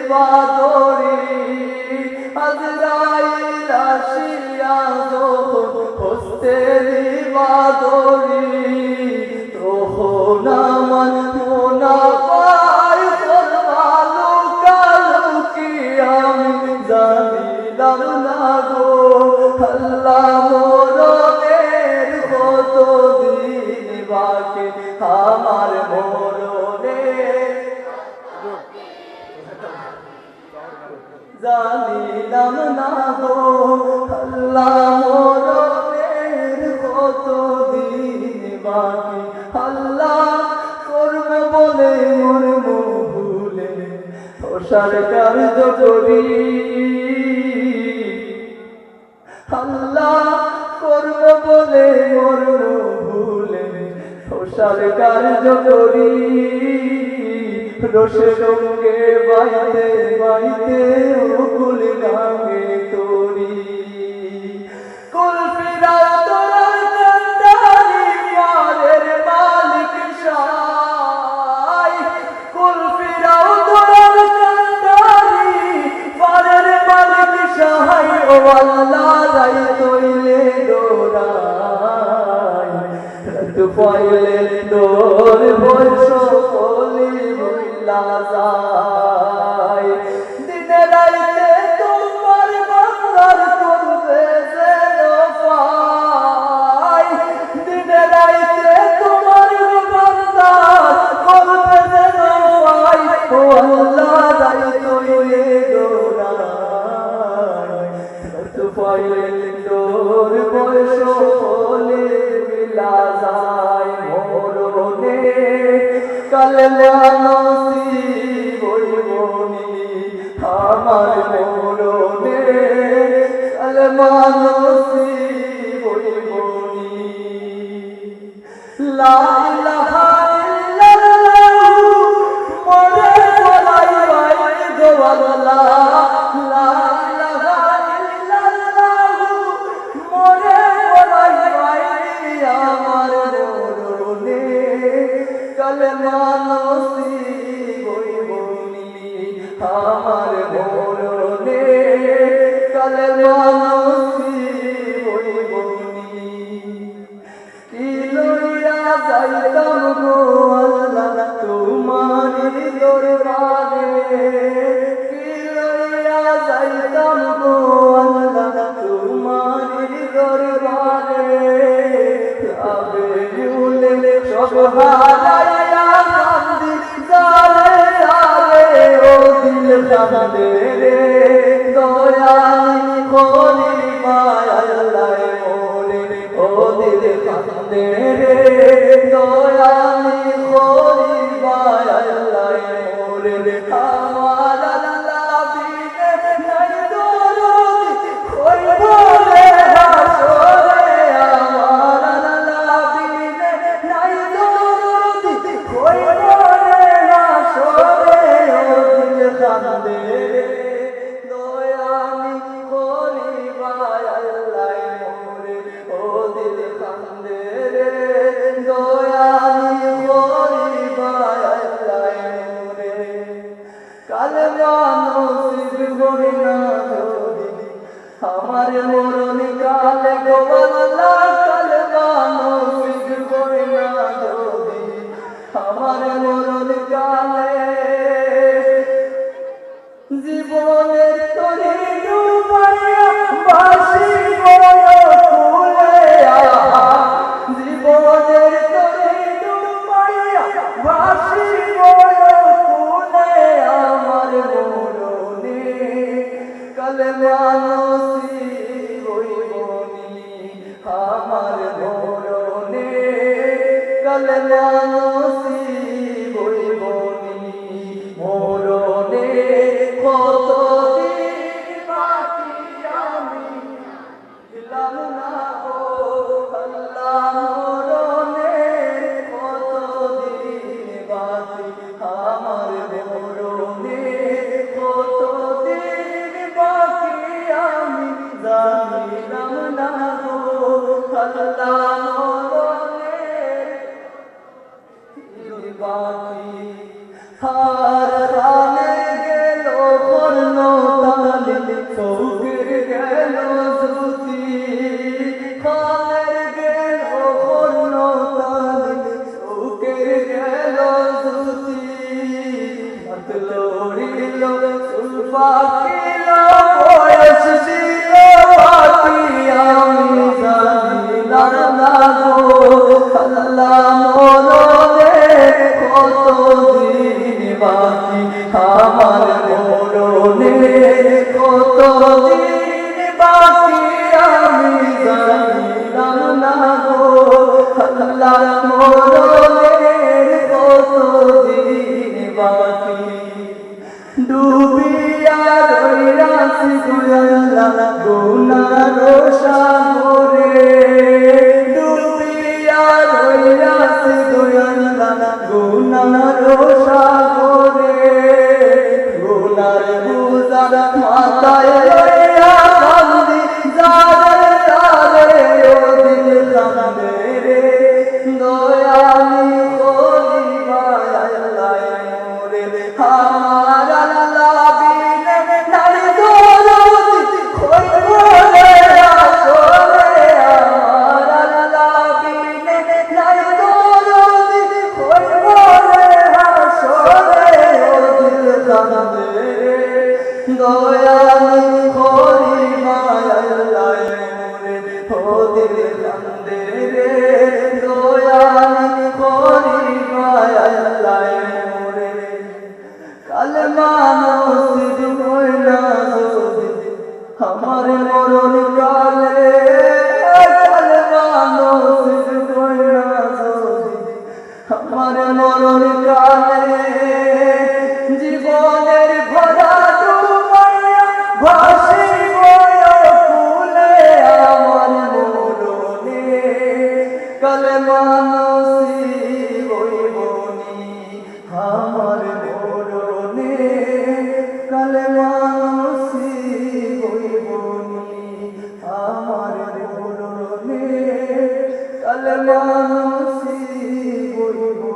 বাদরি আজরাইল আসিয়া যখন হস্তেরি বাদরি তখন আমার মোনা পায় তোর ভালো কালুকি আমি জানিলাম না গো আল্লাহ মরণের কত দিন বাকি আমার মরণের জানিলাম না গো আল্লাহ মরণের কত দিন বাকি আল্লাহ করব বলে মরব ভুলে ওসার কার্য করি আল্লাহ করব বলে মরব ভুলে ওসার কার্য করি রোষে রঙে বাইতে বাইতে কুল গাঙ্গে তোরি কুল ফিরাও তোরার কান্ডারি পারের মালিক সাই কুল ফিরাও তোরার কান্ডারি পারের মালিক সাই ও আল্লাহ রাই তৈলে ডোরাই তু পাইলে ডোর বর্ষ কলি যায় দিনে রাইতে তোমার বান্দার করবে যেন পাই দিনে রাইতে তোমার বান্দার করবে যেন পাই ও আল্লাহ রাই তৈলে ডোরাই তু পাইলে ডোর বয়স হলে মিলা যায় মরণে কালেমা নসিব হইবনি আমার মরণে কালেমা নসিব হইবনি লা ইলাহা ইল্লাল্লাহু মরে বলাই ভাই গো আল্লাহ লা ইলাহা ইল্লাল্লাহু মরে বলাই ভাই আমার মরণে কালেমা নসিব হইবনি আমার মরণে কালেমা নসিব হইবনি কি লইয়া যাইতাম গো আল্লাহ তোমার দরবারে কি লইয়া যাইতাম গো আল্লাহ তোমার দরবারে আবে ভুলে সব হারাইয়া কান্দি যারে যারে ও দিল কান্দে রে দয়ালি খোলি মায়াল্লাহ মোরে ও দিল কান্দে রে দয়ালি খোলি মায়াল্লাহ মোরে আমার আল্লাহ বিনে নাই দরদি কই বলে হাসরে আমার আল্লাহ বিনে নাই দরদি কই বলে হাসরে ও দিল কান্দে রে দয়ালি খোলি মায়াল্লাহ মোরে ও দিল কান্দে রে দয়ালি খোলি মায়াল্লাহ মোরে কালেমা নসিব হই না যদি আমার মরণ কালে গো আল্লাহ কালেমা নসিব হই না যদি আমার মরণ কালে জীবনের তরি ডুবাইয়া বাসি কুলে জীবনের তরি ডুবাইয়া বাসি কুলে আমার মরণে কালেমা নসিব হইবনি আমার মরণে কালেমা নসিব হইবনি মরণে কত দিন বাকি আমি দিলাম না গো আল্লাহ মরণে কত দিন বাকি আমার মরণে কত দিন বাকি আমি জানিলাম না গো আল্লাহ মরণে সুলফাকিল বয়স ছিল বাকি আমি জানিলাম না গো আল্লাহ মরণে কতদিন বাকি আমার মরণে কতদিন বাকি আমি জানিলাম না গো আল্লাহ মরণে কতদিন বাকি ডুবিয়া রইয়াছি দয়াল গুনার সাগরে ডুবিয়া রইয়াছি দয়াল গুনার সাগরে গুনার বোঝা মাথায় লইয়া কান্দি যারে যারে ও দিল কান্দে রে দয়ালি খলিফা আল্লাহ মোরে আমার আল্লাহ বিনে নাই দৌলত কইব রে আসরে আমার আল্লাহ বিনে নাই দৌলত কইব রে আসরে ও দিল কান্দে রে দয়ালি খলিফা আল্লাহ মোরে ও দিল কান্দে রে দয়ালি খলিফা আল্লাহ মোরে কালেমা নসিব হইলা যদি আমার মরণ কালে কালেমা নসিব হইলা যদি আমার মরণ কালে জীবনের ভরা ডুবাইয়া ভাসিব কুলে আমার মরণে কালেমা নসিব হইবনি আমার মরণে কালেমা নসিব হইবনি আমার মরণে কালেমা নসিব হইবনি।